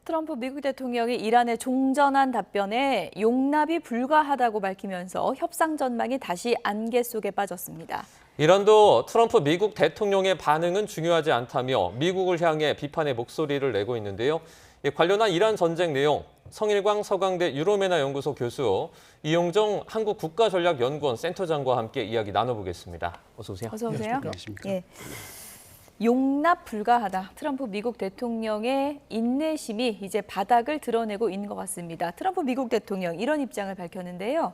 트럼프 미국 대통령이 이란의 종전한 답변에 용납이 불가하다고 밝히면서 협상 전망이 다시 안개 속에 빠졌습니다. 이란도 트럼프 미국 대통령의 반응은 중요하지 않다며 미국을 향해 비판의 목소리를 내고 있는데요. 관련한 이란 전쟁 내용, 성일광 서강대 유로메나 연구소 교수, 이용정 한국국가전략연구원 센터장과 함께 이야기 나눠보겠습니다. 어서 오세요. 어서 오세요. 안녕하십니까. 예. 용납 불가하다. 트럼프 미국 대통령의 인내심이 이제 바닥을 드러내고 있는 것 같습니다. 트럼프 미국 대통령 이런 입장을 밝혔는데요.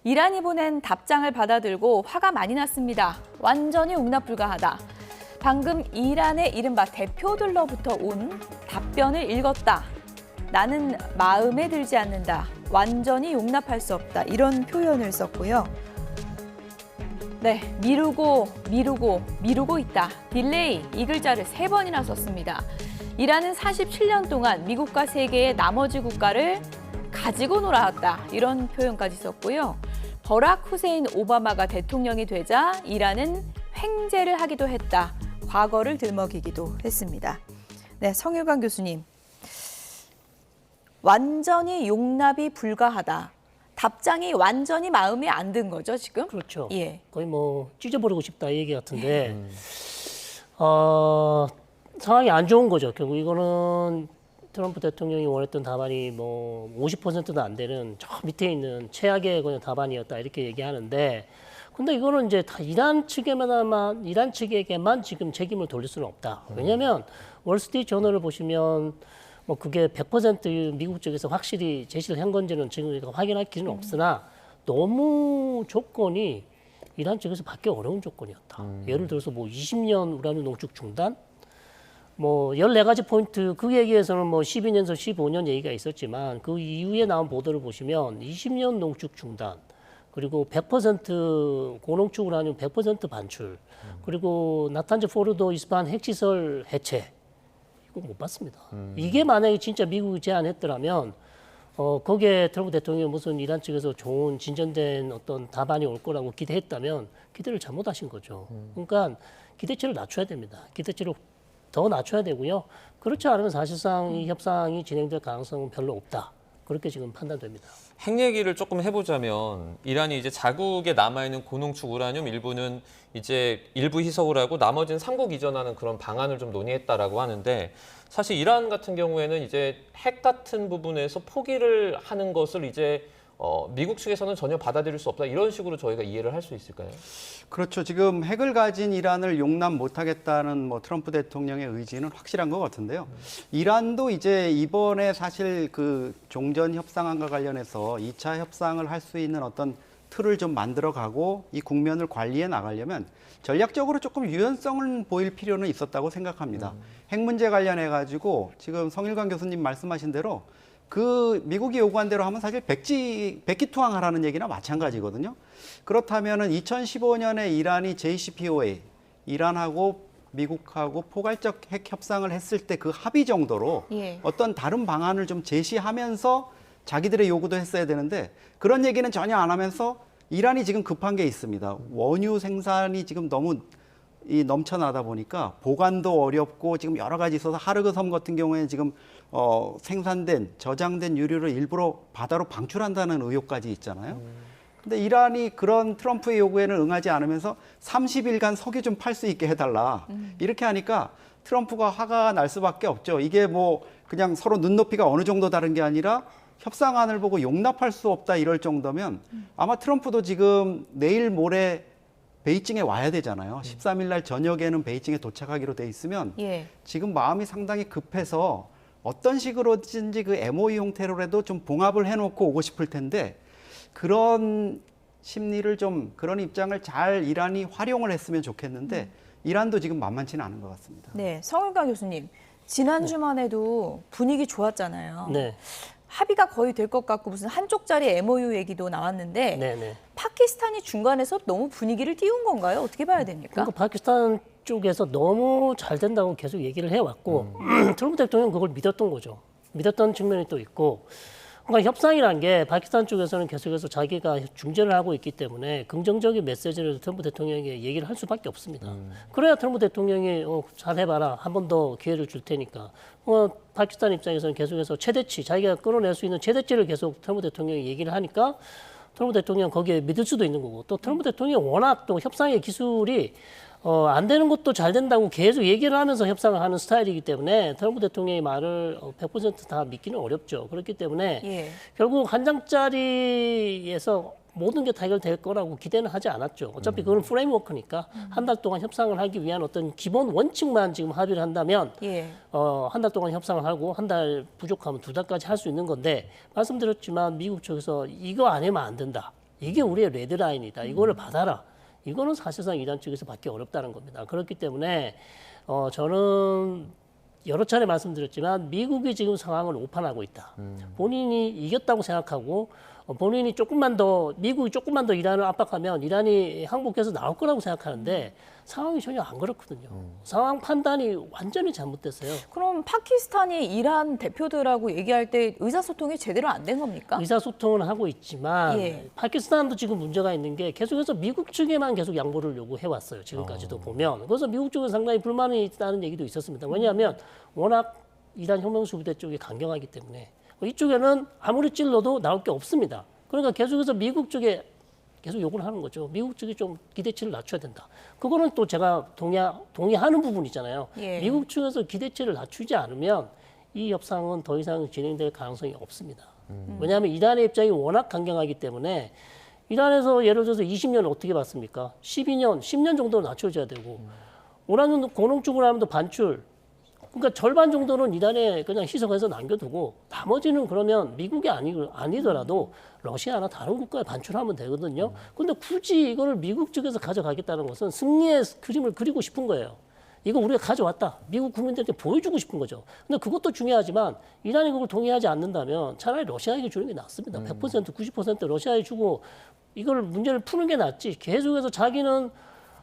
이란이 보낸 답장을 받아들고 화가 많이 났습니다. 완전히 용납 불가하다. 방금 이란의 이른바 대표들로부터 온 답변을 읽었다. 나는 마음에 들지 않는다. 완전히 용납할 수 없다. 이런 표현을 썼고요. 네, 미루고 있다. 딜레이 이 글자를 3번이나 썼습니다. 이란은 47년 동안 미국과 세계의 나머지 국가를 가지고 놀아왔다. 이런 표현까지 썼고요. 버락 후세인 오바마가 대통령이 되자 이란은 횡재를 하기도 했다. 과거를 들먹이기도 했습니다. 네, 성일광 교수님. 완전히 용납이 불가하다. 답장이 완전히 마음에 안 든 거죠, 지금? 그렇죠. 예. 거의 뭐 찢어버리고 싶다 이 얘기 같은데 상황이 안 좋은 거죠. 결국 이거는 트럼프 대통령이 원했던 답안이 뭐 50%도 안 되는 저 밑에 있는 최악의 그냥 답안이었다 이렇게 얘기하는데, 근데 이거는 이제 다 이란 측에게만 지금 책임을 돌릴 수는 없다. 왜냐하면 월스트리트 저널을 보시면 뭐 그게 100% 미국 쪽에서 확실히 제시를 한 건지는 지금 우리가 확인할 기준은 없으나 너무 조건이 이란 쪽에서 받기 어려운 조건이었다. 예를 들어서 뭐 20년 우라늄 농축 중단, 뭐 14가지 포인트, 그 얘기에서는 뭐 12년에서 15년 얘기가 있었지만 그 이후에 나온 보도를 보시면 20년 농축 중단, 그리고 100% 고농축 우라늄 100% 반출, 그리고 나탄즈 포르도 이스파한 핵시설 해체, 이거 못 봤습니다. 이게 만약에 진짜 미국이 제안했더라면 거기에 트럼프 대통령이 무슨 이란 측에서 좋은 진전된 어떤 답안이 올 거라고 기대했다면 기대를 잘못하신 거죠. 그러니까 기대치를 낮춰야 됩니다. 기대치를 더 낮춰야 되고요. 그렇지 않으면 사실상 이 협상이 진행될 가능성은 별로 없다. 그렇게 지금 판단됩니다. 핵 얘기를 조금 해보자면 이란이 이제 자국에 남아있는 고농축 우라늄 일부는 이제 일부 희석을 하고 나머지는 삼국 이전하는 그런 방안을 좀 논의했다라고 하는데, 사실 이란 같은 경우에는 이제 핵 같은 부분에서 포기를 하는 것을 이제 미국 측에서는 전혀 받아들일 수 없다, 이런 식으로 저희가 이해를 할 수 있을까요? 그렇죠. 지금 핵을 가진 이란을 용납 못하겠다는 뭐 트럼프 대통령의 의지는 확실한 것 같은데요. 이란도 이제 이번에 사실 그 종전 협상안과 관련해서 2차 협상을 할 수 있는 어떤 틀을 좀 만들어가고 이 국면을 관리해 나가려면 전략적으로 조금 유연성을 보일 필요는 있었다고 생각합니다. 핵 문제 관련해 가지고 지금 성일광 교수님 말씀하신 대로 그 미국이 요구한 대로 하면 사실 백기투항하라는 얘기나 마찬가지거든요. 그렇다면은 2015년에 이란이 JCPOA, 이란하고 미국하고 포괄적 핵 협상을 했을 때 그 합의 정도로 예. 어떤 다른 방안을 좀 제시하면서 자기들의 요구도 했어야 되는데 그런 얘기는 전혀 안 하면서 이란이 지금 급한 게 있습니다. 원유 생산이 지금 너무 넘쳐나다 보니까 보관도 어렵고 지금 여러 가지 있어서 하르그 섬 같은 경우에는 지금 생산된 저장된 유류를 일부러 바다로 방출한다는 의혹까지 있잖아요. 근데 이란이 그런 트럼프의 요구에는 응하지 않으면서 30일간 석유 좀 팔 수 있게 해달라. 이렇게 하니까 트럼프가 화가 날 수밖에 없죠. 이게 뭐 그냥 서로 눈높이가 어느 정도 다른 게 아니라 협상안을 보고 용납할 수 없다 이럴 정도면 아마 트럼프도 지금 내일 모레 베이징에 와야 되잖아요. 13일 날 저녁에는 베이징에 도착하기로 돼 있으면 예. 지금 마음이 상당히 급해서 어떤 식으로든지 그 MOE 형태로라도 좀 봉합을 해놓고 오고 싶을 텐데 그런 심리를 좀 그런 입장을 잘 이란이 활용을 했으면 좋겠는데 이란도 지금 만만치는 않은 것 같습니다. 네, 성일광 교수님. 지난주만 해도 분위기 좋았잖아요. 네, 합의가 거의 될 것 같고 무슨 한쪽짜리 MOU 얘기도 나왔는데 네. 파키스탄이 중간에서 너무 분위기를 띄운 건가요? 어떻게 봐야 됩니까? 그러니까 파키스탄 쪽에서 너무 잘 된다고 계속 얘기를 해왔고 트럼프 대통령은 그걸 믿었던 거죠. 믿었던 측면이 또 있고, 그러니까 협상이란 게 파키스탄 쪽에서는 계속해서 자기가 중재를 하고 있기 때문에 긍정적인 메시지를 트럼프 대통령에게 얘기를 할 수밖에 없습니다. 그래야 트럼프 대통령이 잘 해봐라, 한 번 더 기회를 줄 테니까 파키스탄 입장에서는 계속해서 최대치, 자기가 끌어낼 수 있는 최대치를 계속 트럼프 대통령이 얘기를 하니까 트럼프 대통령 거기에 믿을 수도 있는 거고 또 트럼프 대통령이 워낙 또 협상의 기술이 안 되는 것도 잘 된다고 계속 얘기를 하면서 협상을 하는 스타일이기 때문에 트럼프 대통령의 말을 100%다 믿기는 어렵죠. 그렇기 때문에 예. 결국 한 장짜리에서 모든 게 다 해결될 거라고 기대는 하지 않았죠. 어차피 그건 프레임워크니까 한 달 동안 협상을 하기 위한 어떤 기본 원칙만 지금 합의를 한다면 예. 한 달 동안 협상을 하고 한 달 부족하면 2달까지 할 수 있는 건데 말씀드렸지만 미국 쪽에서 이거 안 하면 안 된다. 이게 우리의 레드라인이다. 이거를 받아라. 이거는 사실상 이란 측에서 받기 어렵다는 겁니다. 그렇기 때문에 저는 여러 차례 말씀드렸지만 미국이 지금 상황을 오판하고 있다. 본인이 이겼다고 생각하고 본인이 미국이 조금만 더 이란을 압박하면 이란이 항복해서 나올 거라고 생각하는데 상황이 전혀 안 그렇거든요. 상황 판단이 완전히 잘못됐어요. 그럼 파키스탄이 이란 대표들하고 얘기할 때 의사소통이 제대로 안 된 겁니까? 의사소통은 하고 있지만 예. 파키스탄도 지금 문제가 있는 게 계속해서 미국 측에만 계속 양보를 요구해왔어요. 지금까지도 보면. 그래서 미국 쪽은 상당히 불만이 있다는 얘기도 있었습니다. 왜냐하면 워낙 이란 혁명수 부대 쪽이 강경하기 때문에 이쪽에는 아무리 찔러도 나올 게 없습니다. 그러니까 계속해서 미국 쪽에 계속 요구를 하는 거죠. 미국 측이 좀 기대치를 낮춰야 된다. 그거는 또 제가 동의하는 부분이잖아요. 예. 미국 측에서 기대치를 낮추지 않으면 이 협상은 더 이상 진행될 가능성이 없습니다. 왜냐하면 이란의 입장이 워낙 강경하기 때문에 이란에서 예를 들어서 20년을 어떻게 봤습니까? 12년, 10년 정도 낮춰줘야 되고 우라늄 고농축을 하면 반출. 그러니까 절반 정도는 이란에 그냥 희석해서 남겨두고 나머지는 그러면 미국이 아니더라도 러시아나 다른 국가에 반출하면 되거든요. 근데 굳이 이거를 미국 측에서 가져가겠다는 것은 승리의 그림을 그리고 싶은 거예요. 이거 우리가 가져왔다. 미국 국민들께 보여주고 싶은 거죠. 근데 그것도 중요하지만 이란이 그걸 동의하지 않는다면 차라리 러시아에게 주는 게 낫습니다. 100%, 90% 러시아에 주고 이걸 문제를 푸는 게 낫지. 계속해서 자기는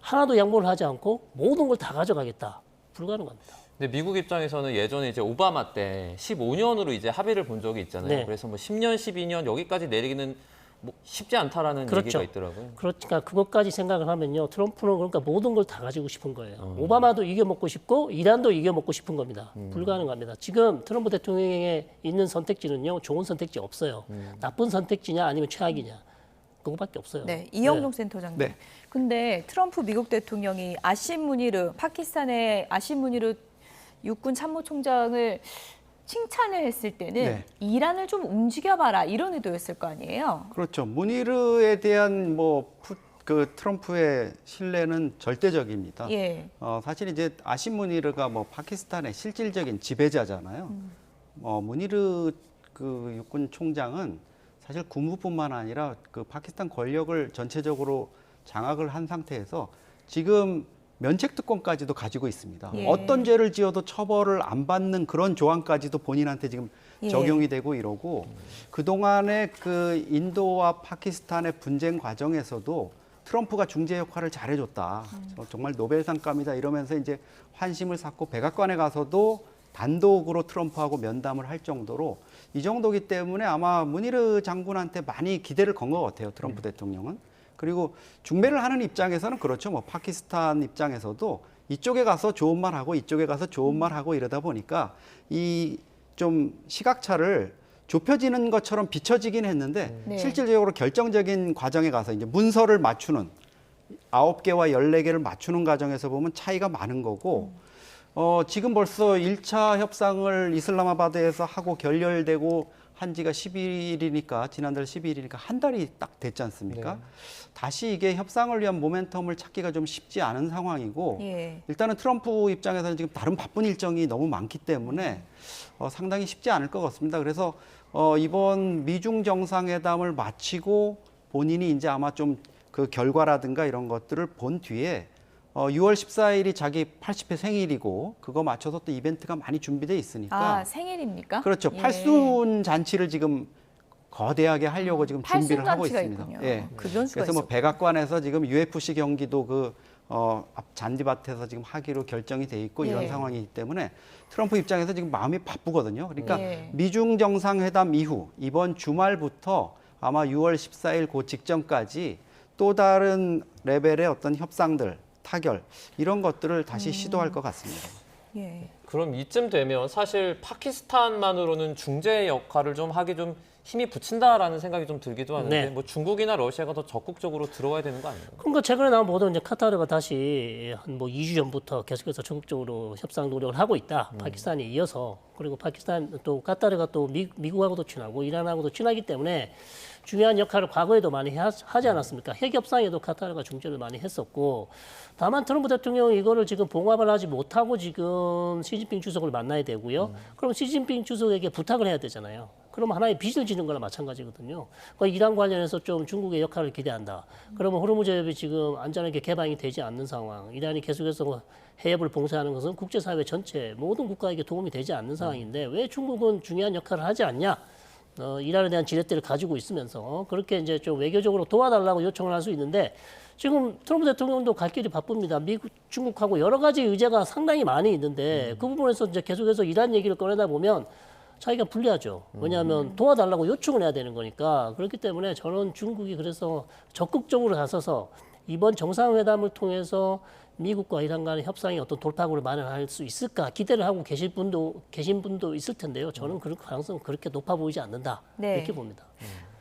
하나도 양보를 하지 않고 모든 걸 다 가져가겠다. 불가능합니다. 근데 미국 입장에서는 예전에 이제 오바마 때 15년으로 이제 합의를 본 적이 있잖아요. 네. 그래서 뭐 10년, 12년 여기까지 내리기는 뭐 쉽지 않다라는 그렇죠. 얘기가 있더라고요. 그러니까 그것까지 생각을 하면요. 트럼프는 그러니까 모든 걸 다 가지고 싶은 거예요. 오바마도 이겨먹고 싶고 이란도 이겨먹고 싶은 겁니다. 불가능합니다. 지금 트럼프 대통령에 있는 선택지는요. 좋은 선택지 없어요. 나쁜 선택지냐 아니면 최악이냐. 그거밖에 없어요. 네, 이영동 센터장님. 네. 근데 트럼프 미국 대통령이 파키스탄의 아심 무니르 육군 참모총장을 칭찬을 했을 때는 네. 이란을 좀 움직여봐라 이런 의도였을 거 아니에요? 그렇죠. 무니르에 대한 그 트럼프의 신뢰는 절대적입니다. 예. 사실 이제 아심 무니르가 파키스탄의 실질적인 지배자잖아요. 무니르 그 육군 총장은 사실 군부뿐만 아니라 그 파키스탄 권력을 전체적으로 장악을 한 상태에서 지금 면책특권까지도 가지고 있습니다. 예. 어떤 죄를 지어도 처벌을 안 받는 그런 조항까지도 본인한테 지금 예. 적용이 되고 이러고 그동안의 그 인도와 파키스탄의 분쟁 과정에서도 트럼프가 중재 역할을 잘해줬다. 정말 노벨상감이다 이러면서 이제 환심을 샀고 백악관에 가서도 단독으로 트럼프하고 면담을 할 정도로 이 정도기 때문에 아마 무니르 장군한테 많이 기대를 건 것 같아요. 트럼프 대통령은. 그리고 중매를 하는 입장에서는 그렇죠. 파키스탄 입장에서도 이쪽에 가서 좋은 말 하고 이쪽에 가서 좋은 말 하고 이러다 보니까 이 좀 시각차를 좁혀지는 것처럼 비춰지긴 했는데 네. 실질적으로 결정적인 과정에 가서 이제 문서를 맞추는 9개와 14개를 맞추는 과정에서 보면 차이가 많은 거고 지금 벌써 1차 협상을 이슬라마바드에서 하고 결렬되고 한 지가 10일이니까 지난달 12일이니까 한 달이 딱 됐지 않습니까? 네. 다시 이게 협상을 위한 모멘텀을 찾기가 좀 쉽지 않은 상황이고 예. 일단은 트럼프 입장에서는 지금 다른 바쁜 일정이 너무 많기 때문에 상당히 쉽지 않을 것 같습니다. 그래서 이번 미중 정상회담을 마치고 본인이 이제 아마 좀 그 결과라든가 이런 것들을 본 뒤에 6월 14일이 자기 80회 생일이고 그거 맞춰서 또 이벤트가 많이 준비돼 있으니까 생일입니까? 그렇죠. 예. 팔순 잔치를 지금 거대하게 하려고 지금 준비를 하고 팔순잔치가 있습니다. 있군요. 예. 그 변수가 그래서 있었군요. 백악관에서 지금 UFC 경기도 앞 잔디밭에서 지금 하기로 결정이 돼 있고 이런 예. 상황이기 때문에 트럼프 입장에서 지금 마음이 바쁘거든요. 그러니까 예. 미중 정상회담 이후 이번 주말부터 아마 6월 14일 그 직전까지 또 다른 레벨의 어떤 협상들, 타결 이런 것들을 다시 시도할 것 같습니다. 예. 그럼 이쯤 되면 사실 파키스탄만으로는 중재 역할을 좀 하기 좀 힘이 붙인다라는 생각이 좀 들기도 하는데 네. 뭐 중국이나 러시아가 더 적극적으로 들어와야 되는 거 아니에요? 그러니까 최근에 나온 보도 이제 카타르가 다시 한 뭐 2주 전부터 계속해서 적극적으로 협상 노력을 하고 있다. 파키스탄에 이어서. 그리고 파키스탄 또 카타르가 또 미국하고도 친하고 이란하고도 친하기 때문에 중요한 역할을 과거에도 많이 하지 않았습니까? 핵 협상에도 카타르가 중재를 많이 했었고, 다만 트럼프 대통령이 이거를 지금 봉합을 하지 못하고 지금 시진핑 주석을 만나야 되고요. 그럼 시진핑 주석에게 부탁을 해야 되잖아요. 그럼 하나의 빚을 지는 거나 마찬가지거든요. 그러니까 이란 관련해서 좀 중국의 역할을 기대한다. 그러면 호르무즈 해협이 지금 안전하게 개방이 되지 않는 상황, 이란이 계속해서 해협을 봉쇄하는 것은 국제사회 전체 모든 국가에게 도움이 되지 않는 상황인데 왜 중국은 중요한 역할을 하지 않냐? 이란에 대한 지렛대를 가지고 있으면서 그렇게 이제 좀 외교적으로 도와달라고 요청을 할 수 있는데 지금 트럼프 대통령도 갈 길이 바쁩니다. 미국, 중국하고 여러 가지 의제가 상당히 많이 있는데 그 부분에서 이제 계속해서 이란 얘기를 꺼내다 보면 자기가 불리하죠. 왜냐하면 도와달라고 요청을 해야 되는 거니까. 그렇기 때문에 저는 중국이 그래서 적극적으로 나서서 이번 정상회담을 통해서 미국과 이란 간의 협상이 어떤 돌파구를 마련할 수 있을까 기대를 하고 계신 분도 있을 텐데요. 저는 그럴 가능성은 그렇게 높아 보이지 않는다. 네. 이렇게 봅니다.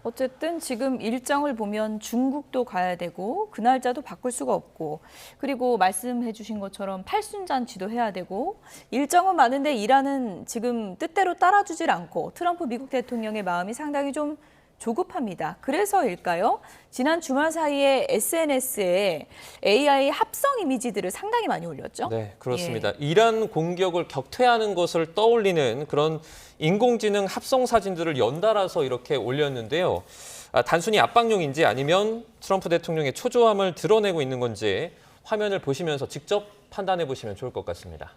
어쨌든 지금 일정을 보면 중국도 가야 되고 그 날짜도 바꿀 수가 없고 그리고 말씀해 주신 것처럼 팔순잔치도 해야 되고 일정은 많은데 이란은 지금 뜻대로 따라주질 않고 트럼프 미국 대통령의 마음이 상당히 좀 조급합니다. 그래서일까요? 지난 주말 사이에 SNS에 AI 합성 이미지들을 상당히 많이 올렸죠? 네, 그렇습니다. 이란 공격을 격퇴하는 것을 떠올리는 그런 인공지능 합성 사진들을 연달아서 이렇게 올렸는데요. 단순히 압박용인지 아니면 트럼프 대통령의 초조함을 드러내고 있는 건지 화면을 보시면서 직접 판단해 보시면 좋을 것 같습니다.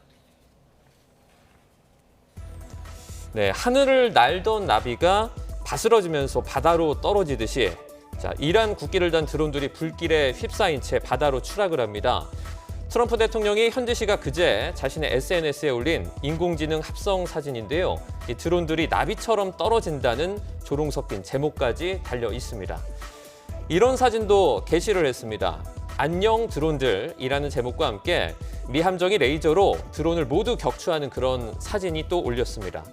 네, 하늘을 날던 나비가 바스러지면서 바다로 떨어지듯이 자, 이란 국기를 단 드론들이 불길에 휩싸인 채 바다로 추락을 합니다. 트럼프 대통령이 현지 시각 그제 자신의 SNS에 올린 인공지능 합성 사진인데요. 이 드론들이 나비처럼 떨어진다는 조롱 섞인 제목까지 달려 있습니다. 이런 사진도 게시를 했습니다. 안녕 드론들이라는 제목과 함께 미 함정이 레이저로 드론을 모두 격추하는 그런 사진이 또 올렸습니다.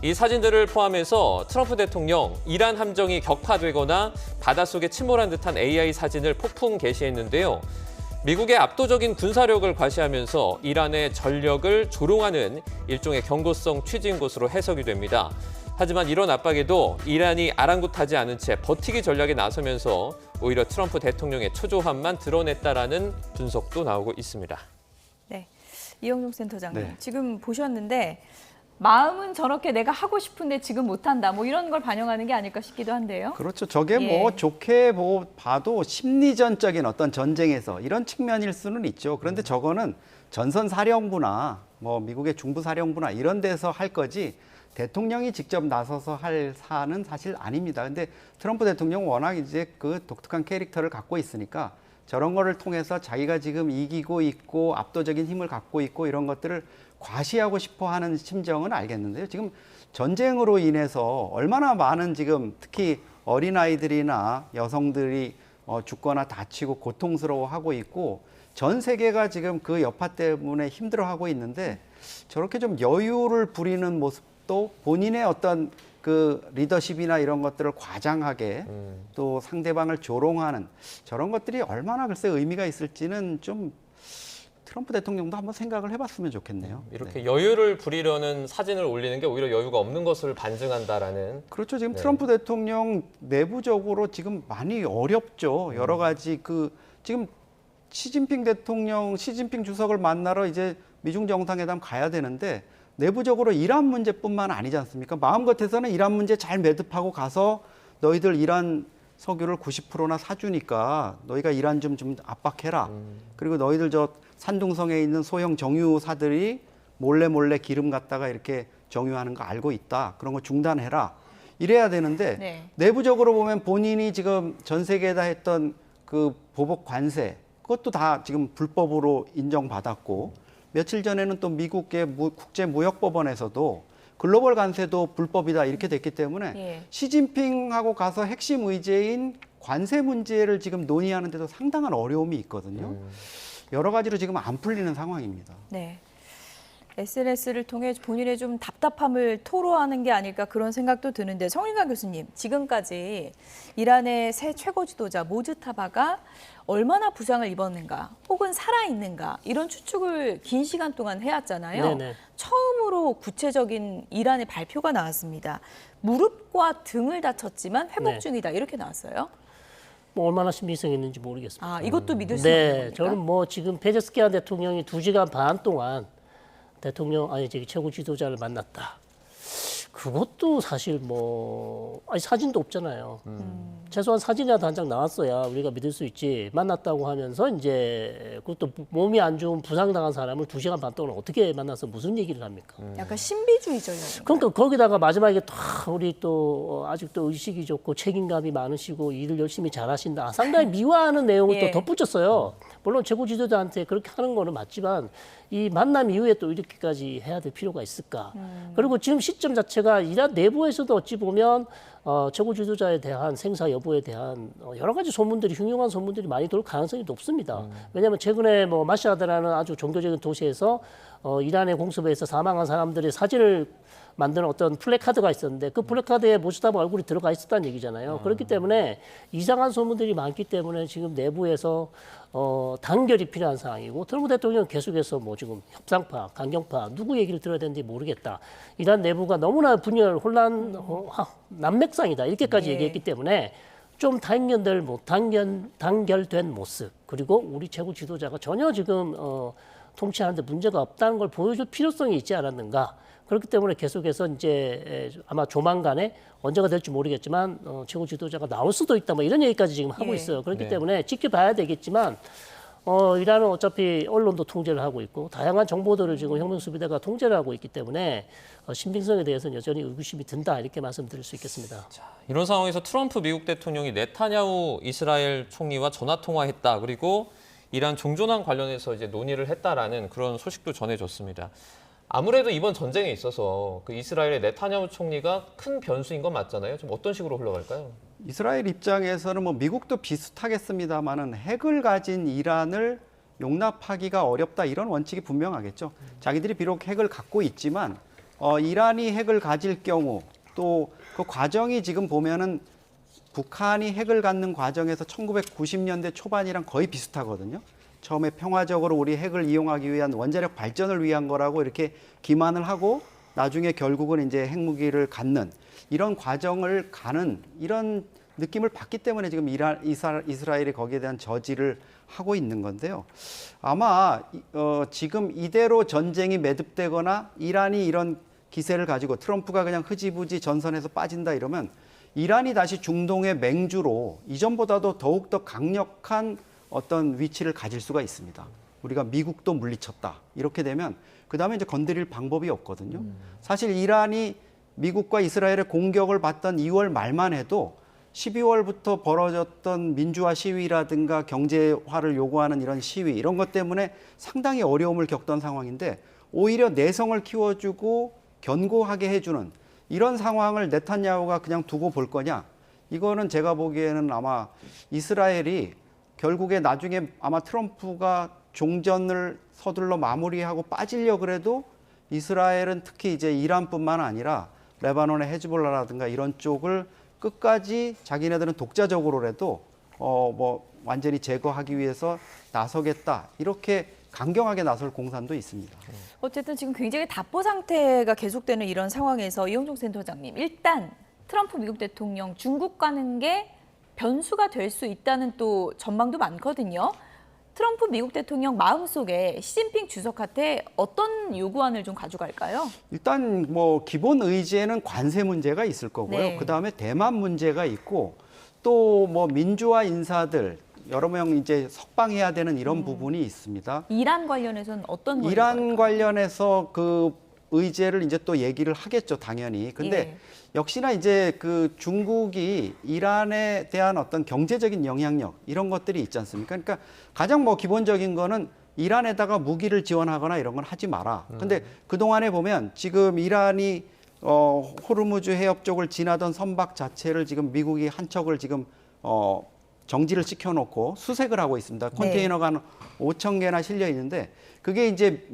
이 사진들을 포함해서 트럼프 대통령 이란 함정이 격파되거나 바닷속에 침몰한 듯한 AI 사진을 폭풍 게시했는데요. 미국의 압도적인 군사력을 과시하면서 이란의 전력을 조롱하는 일종의 경고성 취지인 것으로 해석이 됩니다. 하지만 이런 압박에도 이란이 아랑곳하지 않은 채 버티기 전략에 나서면서 오히려 트럼프 대통령의 초조함만 드러냈다라는 분석도 나오고 있습니다. 네, 이영종 센터장님 네. 지금 보셨는데 마음은 저렇게 내가 하고 싶은데 지금 못한다 뭐 이런 걸 반영하는 게 아닐까 싶기도 한데요. 그렇죠. 저게 예. 뭐 좋게 봐도 심리전적인 어떤 전쟁에서 이런 측면일 수는 있죠. 그런데 저거는 전선사령부나 뭐 미국의 중부사령부나 이런 데서 할 거지 대통령이 직접 나서서 할 사안은 사실 아닙니다. 근데 트럼프 대통령 워낙 이제 그 독특한 캐릭터를 갖고 있으니까 저런 거를 통해서 자기가 지금 이기고 있고 압도적인 힘을 갖고 있고 이런 것들을 과시하고 싶어 하는 심정은 알겠는데요. 지금 전쟁으로 인해서 얼마나 많은 지금 특히 어린아이들이나 여성들이 죽거나 다치고 고통스러워하고 있고 전 세계가 지금 그 여파 때문에 힘들어하고 있는데 저렇게 좀 여유를 부리는 모습도 본인의 어떤 그 리더십이나 이런 것들을 과장하게 또 상대방을 조롱하는 저런 것들이 얼마나 글쎄 의미가 있을지는 좀 트럼프 대통령도 한번 생각을 해봤으면 좋겠네요. 이렇게 네. 여유를 부리려는 사진을 올리는 게 오히려 여유가 없는 것을 반증한다라는. 그렇죠. 지금 네. 트럼프 대통령 내부적으로 지금 많이 어렵죠. 여러 가지 지금 시진핑 주석을 만나러 이제 미중 정상회담 가야 되는데 내부적으로 이란 문제뿐만 아니지 않습니까? 마음 같아서는 이란 문제 잘 매듭하고 가서 너희들 이란 석유를 90%나 사주니까 너희가 이란 좀 압박해라. 그리고 너희들 저 산둥성에 있는 소형 정유사들이 몰래 기름 갖다가 이렇게 정유하는 거 알고 있다. 그런 거 중단해라. 이래야 되는데 네. 내부적으로 보면 본인이 지금 전 세계에다 했던 그 보복 관세 그것도 다 지금 불법으로 인정받았고 며칠 전에는 또 미국의 국제무역법원에서도 글로벌 관세도 불법이다 이렇게 됐기 때문에 예. 시진핑하고 가서 핵심 의제인 관세 문제를 지금 논의하는 데도 상당한 어려움이 있거든요. 여러 가지로 지금 안 풀리는 상황입니다. 네. SNS를 통해 본인의 좀 답답함을 토로하는 게 아닐까 그런 생각도 드는데 성일관 교수님, 지금까지 이란의 새 최고 지도자 모즈타바가 얼마나 부상을 입었는가 혹은 살아있는가 이런 추측을 긴 시간 동안 해왔잖아요. 네네. 처음으로 구체적인 이란의 발표가 나왔습니다. 무릎과 등을 다쳤지만 회복 네. 중이다 이렇게 나왔어요. 뭐 얼마나 신빙성이 있는지 모르겠습니다. 아, 이것도 믿을 수 있는 네, 겁니까? 저는 뭐 지금 페제스키안 대통령이 2시간 반 동안 최고 지도자를 만났다. 그것도 사실 사진도 없잖아요. 최소한 사진이라도 한 장 나왔어야 우리가 믿을 수 있지. 만났다고 하면서 이제 그것도 몸이 안 좋은 부상당한 사람을 2시간 반 동안 어떻게 만나서 무슨 얘기를 합니까? 약간 신비주의적이에요. 그러니까 거기다가 마지막에 우리 또 아직도 의식이 좋고 책임감이 많으시고 일을 열심히 잘하신다. 상당히 미화하는 내용을 예. 또 덧붙였어요. 물론 최고 지도자한테 그렇게 하는 거는 맞지만 이 만남 이후에 또 이렇게까지 해야 될 필요가 있을까? 그리고 지금 시점 자체가 이란 내부에서도 어찌 보면 최고 지도자에 대한 생사 여부에 대한 여러 가지 소문들이 흉흉한 소문들이 많이 돌 가능성이 높습니다. 왜냐하면 최근에 마샤드라는 아주 종교적인 도시에서 이란의 공습에서 사망한 사람들의 사진을 만드는 어떤 플래카드가 있었는데 그 플래카드에 모스타바 얼굴이 들어가 있었다는 얘기잖아요. 그렇기 때문에 이상한 소문들이 많기 때문에 지금 내부에서 단결이 필요한 상황이고 트럼프 대통령은 계속해서 지금 협상파, 강경파 누구 얘기를 들어야 되는지 모르겠다. 이란 내부가 너무나 분열, 혼란, 난맥상이다. 이렇게까지 예. 얘기했기 때문에 좀 단결된 모습 그리고 우리 최고 지도자가 전혀 지금 통치하는데 문제가 없다는 걸 보여줄 필요성이 있지 않았는가. 그렇기 때문에 계속해서 이제 아마 조만간에 언제가 될지 모르겠지만 최고 지도자가 나올 수도 있다. 이런 얘기까지 지금 하고 예. 있어요. 그렇기 네. 때문에 지켜봐야 되겠지만 이란은 어차피 언론도 통제를 하고 있고 다양한 정보들을 지금 혁명수비대가 통제를 하고 있기 때문에 신빙성에 대해서는 여전히 의구심이 든다 이렇게 말씀드릴 수 있겠습니다. 이런 상황에서 트럼프 미국 대통령이 네타냐후 이스라엘 총리와 전화 통화했다. 그리고 이란 종전황 관련해서 이제 논의를 했다라는 그런 소식도 전해졌습니다. 아무래도 이번 전쟁에 있어서 그 이스라엘의 네타냐후 총리가 큰 변수인 건 맞잖아요. 좀 어떤 식으로 흘러갈까요? 이스라엘 입장에서는 미국도 비슷하겠습니다만은 핵을 가진 이란을 용납하기가 어렵다 이런 원칙이 분명하겠죠. 자기들이 비록 핵을 갖고 있지만 이란이 핵을 가질 경우 또 그 과정이 지금 보면은 북한이 핵을 갖는 과정에서 1990년대 초반이랑 거의 비슷하거든요. 처음에 평화적으로 우리 핵을 이용하기 위한 원자력 발전을 위한 거라고 이렇게 기만을 하고 나중에 결국은 이제 핵무기를 갖는 이런 과정을 가는 이런 느낌을 받기 때문에 지금 이스라엘이 거기에 대한 저지를 하고 있는 건데요. 아마 지금 이대로 전쟁이 매듭되거나 이란이 이런 기세를 가지고 트럼프가 그냥 흐지부지 전선에서 빠진다 이러면 이란이 다시 중동의 맹주로 이전보다도 더욱더 강력한 어떤 위치를 가질 수가 있습니다. 우리가 미국도 물리쳤다. 이렇게 되면 그다음에 이제 건드릴 방법이 없거든요. 사실 이란이 미국과 이스라엘의 공격을 받던 2월 말만 해도 12월부터 벌어졌던 민주화 시위라든가 경제화를 요구하는 이런 시위 이런 것 때문에 상당히 어려움을 겪던 상황인데 오히려 내성을 키워주고 견고하게 해주는 이런 상황을 네탄야후가 그냥 두고 볼 거냐? 이거는 제가 보기에는 아마 이스라엘이 결국에 나중에 아마 트럼프가 종전을 서둘러 마무리하고 빠지려 그래도 이스라엘은 특히 이제 이란뿐만 아니라 레바논의 헤즈볼라라든가 이런 쪽을 끝까지 자기네들은 독자적으로라도 완전히 제거하기 위해서 나서겠다 이렇게 강경하게 나설 공산도 있습니다. 어쨌든 지금 굉장히 답보 상태가 계속되는 이런 상황에서 이영종 센터장님, 일단 트럼프 미국 대통령 중국 가는 게 변수가 될 수 있다는 또 전망도 많거든요. 트럼프 미국 대통령 마음속에 시진핑 주석한테 어떤 요구안을 좀 가져갈까요? 일단 기본 의제는 관세 문제가 있을 거고요. 네. 그다음에 대만 문제가 있고 또 민주화 인사들 여러 명 이제 석방해야 되는 이런 부분이 있습니다. 이란 관련해서는 어떤 걸 이란 요구할까요? 관련해서 그 의제를 이제 또 얘기를 하겠죠, 당연히. 근데 예. 역시나 이제 그 중국이 이란에 대한 어떤 경제적인 영향력 이런 것들이 있지 않습니까? 그러니까 가장 기본적인 거는 이란에다가 무기를 지원하거나 이런 건 하지 마라. 근데 그동안에 보면 지금 이란이 호르무즈 해협 쪽을 지나던 선박 자체를 지금 미국이 한 척을 지금 정지를 시켜놓고 수색을 하고 있습니다. 컨테이너가 한 5천 개나 실려 있는데 그게 이제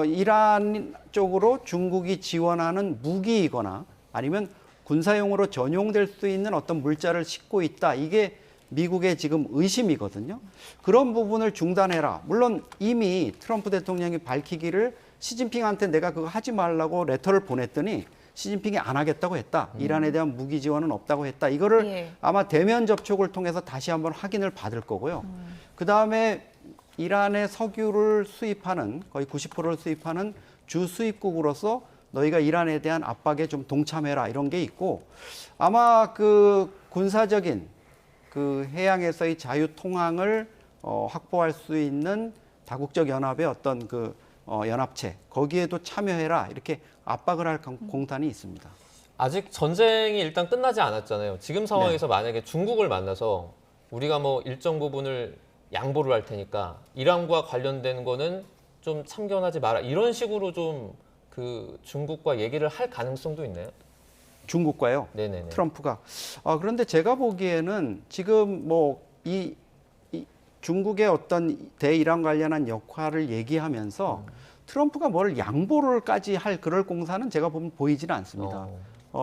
이란 쪽으로 중국이 지원하는 무기이거나 아니면 군사용으로 전용될 수 있는 어떤 물자를 싣고 있다. 이게 미국의 지금 의심이거든요. 그런 부분을 중단해라. 물론 이미 트럼프 대통령이 밝히기를 시진핑한테 내가 그거 하지 말라고 레터를 보냈더니 시진핑이 안 하겠다고 했다. 이란에 대한 무기 지원은 없다고 했다. 이거를 아마 대면 접촉을 통해서 다시 한번 확인을 받을 거고요. 그다음에 이란의 석유를 수입하는 거의 90%를 수입하는 주 수입국으로서 너희가 이란에 대한 압박에 좀 동참해라 이런 게 있고 아마 그 군사적인 그 해양에서의 자유 통항을 확보할 수 있는 다국적 연합의 어떤 그 연합체 거기에도 참여해라 이렇게 압박을 할 공단이 있습니다. 아직 전쟁이 일단 끝나지 않았잖아요. 지금 상황에서 만약에 중국을 만나서 우리가 뭐 일정 부분을 양보를 할 테니까 이란과 관련된 거는 좀 참견하지 마라. 이런 식으로 좀 그 중국과 얘기를 할 가능성도 있나요? 중국과요. 네네네. 트럼프가. 그런데 제가 보기에는 지금 뭐 이 중국의 어떤 대이란 관련한 역할을 얘기하면서 트럼프가 뭘 양보를까지 할 그럴 공사는 제가 보면 보이지는 않습니다.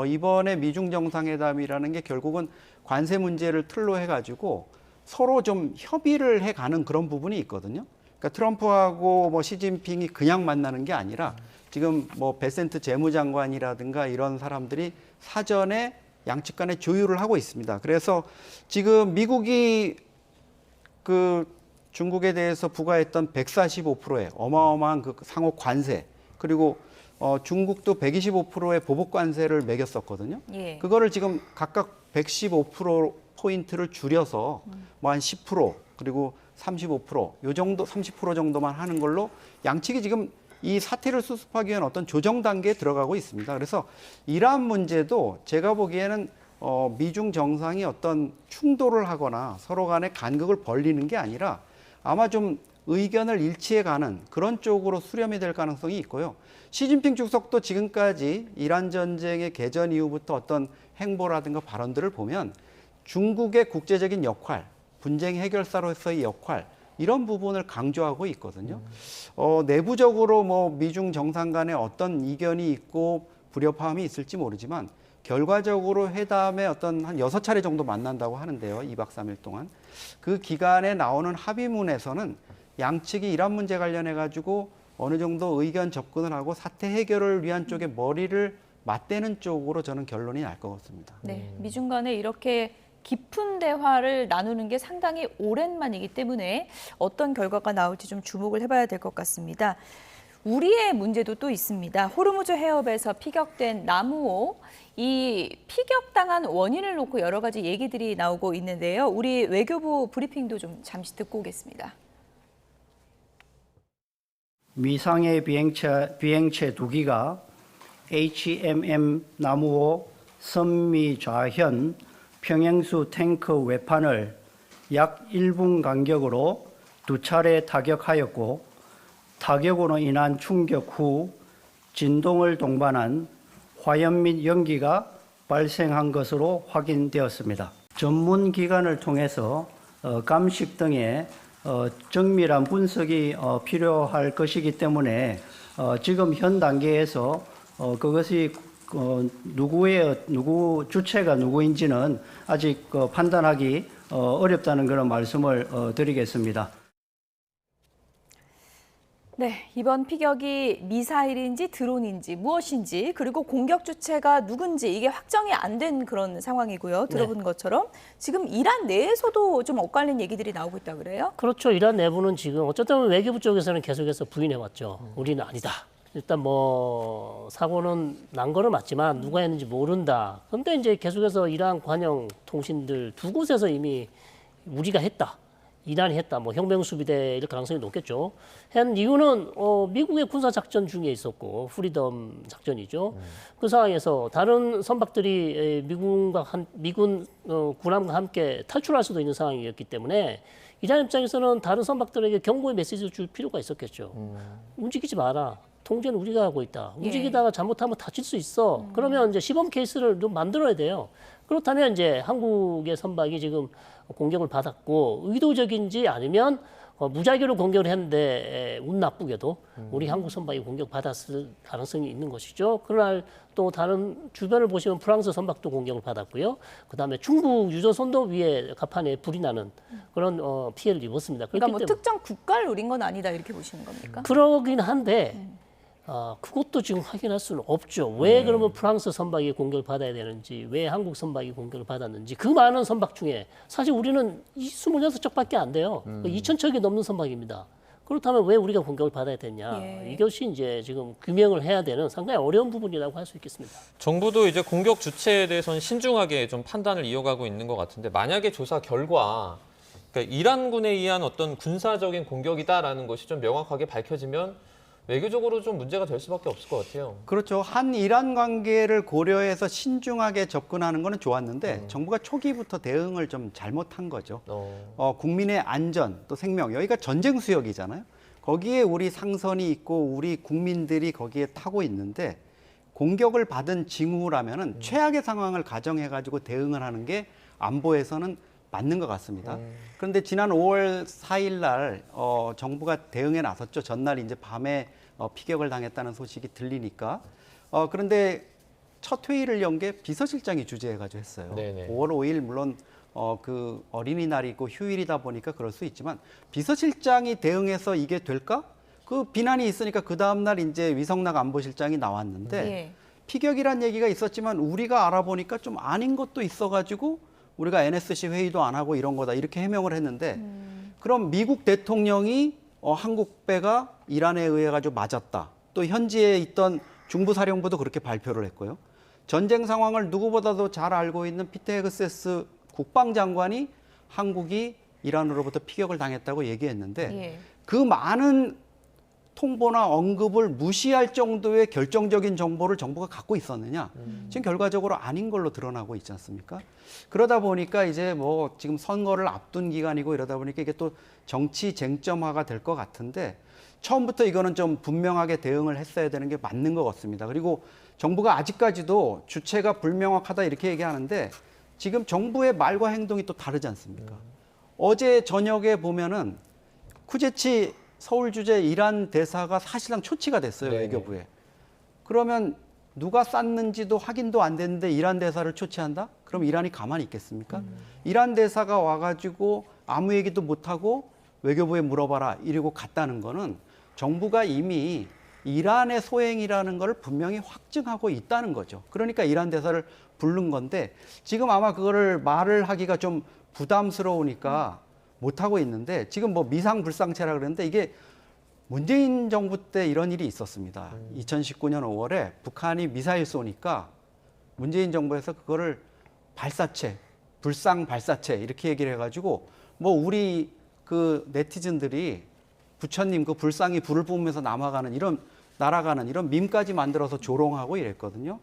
이번에 미중 정상회담이라는 게 결국은 관세 문제를 틀로 해가지고 서로 좀 협의를 해가는 그런 부분이 있거든요. 그러니까 트럼프하고 뭐 시진핑이 그냥 만나는 게 아니라 지금 뭐 베센트 재무장관이라든가 이런 사람들이 사전에 양측 간에 조율을 하고 있습니다. 그래서 지금 미국이 그 중국에 대해서 부과했던 145%의 어마어마한 그 상호 관세 그리고 중국도 125%의 보복 관세를 매겼었거든요. 그거를 지금 각각 115%포인트를 줄여서 뭐 한 10% 그리고 35%요 정도 30% 정도만 하는 걸로 양측이 지금 이 사태를 수습하기 위한 어떤 조정 단계에 들어가고 있습니다. 그래서 이란 문제도 제가 보기에는 미중 정상이 어떤 충돌을 하거나 서로 간에 간극을 벌리는 게 아니라 아마 좀 의견을 일치해가는 그런 쪽으로 수렴이 될 가능성이 있고요. 시진핑 주석도 지금까지 이란 전쟁의 개전 이후부터 어떤 행보라든가 발언들을 보면 중국의 국제적인 역할, 분쟁 해결사로서의 역할 이런 부분을 강조하고 있거든요. 내부적으로 뭐 미중 정상 간에 어떤 이견이 있고 불협화음이 있을지 모르지만 결과적으로 회담에 어떤 한 6차례 정도 만난다고 하는데요. 2박 3일 동안. 그 기간에 나오는 합의문에서는 양측이 이란 문제 관련해 가지고 어느 정도 의견 접근을 하고 사태 해결을 위한 쪽에 머리를 맞대는 쪽으로 저는 결론이 날 것 같습니다. 네, 미중 간에 이렇게 깊은 대화를 나누는 게 상당히 오랜만이기 때문에 어떤 결과가 나올지 좀 주목을 해봐야 될 것 같습니다. 우리의 문제도 또 있습니다. 호르무즈 해협에서 피격된 나무호, 이 피격당한 원인을 놓고 여러 가지 얘기들이 나오고 있는데요. 우리 외교부 브리핑도 좀 잠시 듣고 오겠습니다. 미상의 비행체 2기가 HMM 나무호 선미 좌현 평행수 탱크 외판을 약 1분 간격으로 2차례 타격하였고 타격으로 인한 충격 후 진동을 동반한 화염 및 연기가 발생한 것으로 확인되었습니다. 전문 기관을 통해서 감식 등의 정밀한 분석이 필요할 것이기 때문에 지금 현 단계에서 그것이 누구 주체가 누구인지는 아직 판단하기 어렵다는 그런 말씀을 드리겠습니다. 네, 이번 피격이 미사일인지 드론인지 무엇인지 그리고 공격 주체가 누군지 이게 확정이 안 된 그런 상황이고요. 들어본 것처럼 지금 이란 내에서도 좀 엇갈린 얘기들이 나오고 있다 그래요? 그렇죠. 이란 내부는 지금 어쨌든 외교부 쪽에서는 계속해서 부인해왔죠. 우리는 아니다. 일단 뭐 사고는 난 거는 맞지만 누가 했는지 모른다. 그런데 이제 계속해서 이란 관영 통신들 두 곳에서 이미 우리가 했다. 이란이 했다. 뭐 혁명수비대 이럴 가능성이 높겠죠. 한 이유는 미국의 군사작전 중에 있었고 프리덤 작전이죠. 그 상황에서 다른 선박들이 미군 군함과 함께 탈출할 수도 있는 상황이었기 때문에 이란 입장에서는 다른 선박들에게 경고의 메시지를 줄 필요가 있었겠죠. 움직이지 마라. 통제는 우리가 하고 있다. 움직이다가 잘못하면 다칠 수 있어. 그러면 이제 시범 케이스를 좀 만들어야 돼요. 그렇다면 이제 한국의 선박이 지금 공격을 받았고 의도적인지 아니면 무작위로 공격을 했는데 운 나쁘게도 우리 한국 선박이 공격받았을 가능성이 있는 것이죠. 그날 또 다른 주변을 보시면 프랑스 선박도 공격을 받았고요. 그다음에 중국 유조선도 위에 갑판에 불이 나는 그런 피해를 입었습니다. 그러니까 뭐 그렇기 때문에 특정 국가를 노린 건 아니다 이렇게 보시는 겁니까? 그러긴 한데 그것도 지금 확인할 수는 없죠. 왜 그러면 프랑스 선박이 공격을 받아야 되는지, 왜 한국 선박이 공격을 받았는지, 그 많은 선박 중에 사실 우리는 26척밖에 안 돼요. 2,000척이 넘는 선박입니다. 그렇다면 왜 우리가 공격을 받아야 되냐? 예. 이것이 이제 지금 규명을 해야 되는 상당히 어려운 부분이라고 할 수 있겠습니다. 정부도 이제 공격 주체에 대해서는 신중하게 좀 판단을 이어가고 있는 것 같은데 만약에 조사 결과 그러니까 이란군에 의한 어떤 군사적인 공격이다라는 것이 좀 명확하게 밝혀지면 외교적으로 좀 문제가 될 수밖에 없을 것 같아요. 그렇죠. 한이란 관계를 고려해서 신중하게 접근하는 거는 좋았는데 정부가 초기부터 대응을 좀 잘못한 거죠. 국민의 안전 또 생명 여기가 전쟁 수역이잖아요. 거기에 우리 상선이 있고 우리 국민들이 거기에 타고 있는데 공격을 받은 징후라면은 최악의 상황을 가정해 가지고 대응을 하는 게 안보에서는 맞는 것 같습니다. 그런데 지난 5월 4일 날 정부가 대응에 나섰죠. 전날 이제 밤에 피격을 당했다는 소식이 들리니까. 그런데 첫 회의를 연 게 비서실장이 주재해가지고 했어요. 네네. 5월 5일 물론 그 어린이날이고 휴일이다 보니까 그럴 수 있지만 비서실장이 대응해서 이게 될까? 그 비난이 있으니까 그 다음 날 이제 위성락 안보실장이 나왔는데 예. 피격이란 얘기가 있었지만 우리가 알아보니까 좀 아닌 것도 있어가지고 우리가 NSC 회의도 안 하고 이런 거다 이렇게 해명을 했는데 그럼 미국 대통령이 한국 배가 이란에 의해 가지고 맞았다. 또 현지에 있던 중부사령부도 그렇게 발표를 했고요. 전쟁 상황을 누구보다도 잘 알고 있는 피터 헤그세스 국방장관이 한국이 이란으로부터 피격을 당했다고 얘기했는데 예. 그 많은 통보나 언급을 무시할 정도의 결정적인 정보를 정부가 갖고 있었느냐? 지금 결과적으로 아닌 걸로 드러나고 있지 않습니까? 그러다 보니까 이제 뭐 지금 선거를 앞둔 기간이고 이러다 보니까 이게 또 정치 쟁점화가 될 것 같은데 처음부터 이거는 좀 분명하게 대응을 했어야 되는 게 맞는 것 같습니다. 그리고 정부가 아직까지도 주체가 불명확하다 이렇게 얘기하는데 지금 정부의 말과 행동이 또 다르지 않습니까? 어제 저녁에 보면은 쿠제치 서울 주재 이란 대사가 사실상 초치가 됐어요. 네네. 외교부에. 그러면 누가 쐈는지도 확인도 안 됐는데 이란 대사를 초치한다? 그럼 이란이 가만히 있겠습니까? 이란 대사가 와가지고 아무 얘기도 못하고 외교부에 물어봐라 이러고 갔다는 거는 정부가 이미 이란의 소행이라는 걸 분명히 확증하고 있다는 거죠. 그러니까 이란 대사를 부른 건데 지금 아마 그거를 말을 하기가 좀 부담스러우니까 못하고 있는데 지금 뭐 미상불상체라 그랬는데 이게 문재인 정부 때 이런 일이 있었습니다. 2019년 5월에 북한이 미사일 쏘니까 문재인 정부에서 그거를 발사체, 불상 발사체 이렇게 얘기를 해가지고 뭐 우리 그 네티즌들이 부처님 그 불상이 불을 뿜으면서 날아가는 이런 밈까지 만들어서 조롱하고 이랬거든요.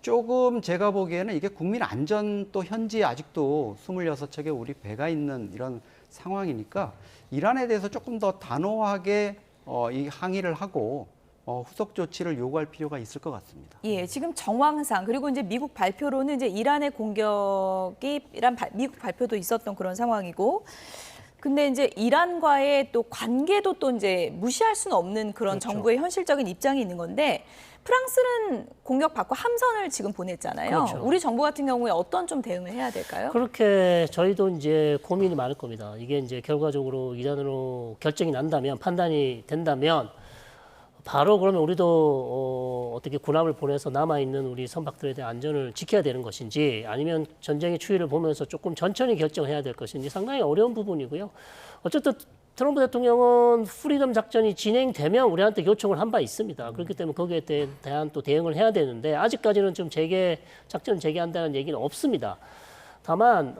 조금 제가 보기에는 이게 국민 안전 또 현지에 아직도 26척의 우리 배가 있는 이런 상황이니까 이란에 대해서 조금 더 단호하게 이 항의를 하고 후속 조치를 요구할 필요가 있을 것 같습니다. 예, 지금 정황상 그리고 이제 미국 발표로는 이제 이란의 공격이 미국 발표도 있었던 그런 상황이고, 근데 이제 이란과의 또 관계도 또 이제 무시할 수는 없는 그런 그렇죠. 정부의 현실적인 입장이 있는 건데 프랑스는 공격받고 함선을 지금 보냈잖아요. 그렇죠. 우리 정부 같은 경우에 어떤 좀 대응을 해야 될까요? 그렇게 저희도 이제 고민이 많을 겁니다. 이게 이제 결과적으로 이란으로 결정이 난다면, 판단이 된다면 바로 그러면 우리도 어떻게 군함을 보내서 남아있는 우리 선박들에 대한 안전을 지켜야 되는 것인지, 아니면 전쟁의 추이를 보면서 조금 천천히 결정해야 될 것인지 상당히 어려운 부분이고요. 어쨌든 트럼프 대통령은 프리덤 작전이 진행되면 우리한테 요청을 한 바 있습니다. 그렇기 때문에 거기에 대한 또 대응을 해야 되는데 아직까지는 좀 작전 재개한다는 얘기는 없습니다. 다만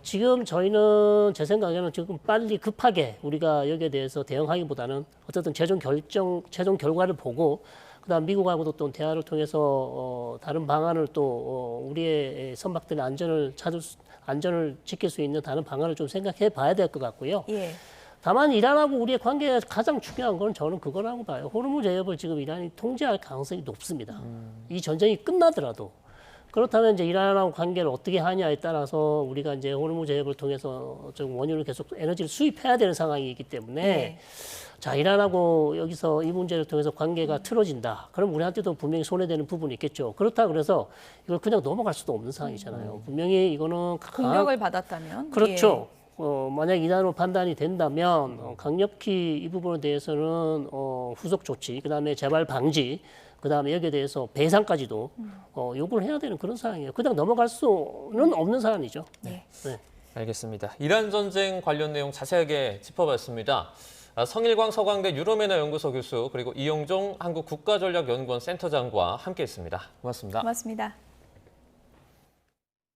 지금 저희는 제 생각에는 지금 빨리 급하게 우리가 여기에 대해서 대응하기보다는 어쨌든 최종 결과를 보고 그다음 미국하고도 또 대화를 통해서 다른 방안을 또 우리의 선박들의 안전을 지킬 수 있는 다른 방안을 좀 생각해 봐야 될 것 같고요. 예. 다만 이란하고 우리의 관계가 가장 중요한 건 저는 그거라고 봐요. 호르무즈 해협을 지금 이란이 통제할 가능성이 높습니다. 이 전쟁이 끝나더라도 그렇다면 이제 이란하고 관계를 어떻게 하냐에 따라서 우리가 이제 호르무즈 해협을 통해서 좀 원유를 계속 에너지를 수입해야 되는 상황이기 때문에 네. 자, 이란하고 여기서 이 문제를 통해서 관계가 틀어진다. 그럼 우리한테도 분명히 손해되는 부분이 있겠죠. 그렇다 그래서 이걸 그냥 넘어갈 수도 없는 상황이잖아요. 분명히 이거는 공격을 받았다면 그렇죠. 만약 이란으로 판단이 된다면 강력히 이 부분에 대해서는 후속 조치, 그다음에 재발 방지, 그다음에 여기에 대해서 배상까지도 요구를 해야 되는 그런 상황이에요. 그냥 넘어갈 수는 없는 상황이죠. 네. 네. 알겠습니다. 이란 전쟁 관련 내용 자세하게 짚어봤습니다. 성일광 서강대 유럽연화 연구소 교수 그리고 이용종 한국국가전략연구원 센터장과 함께했습니다. 고맙습니다. 고맙습니다.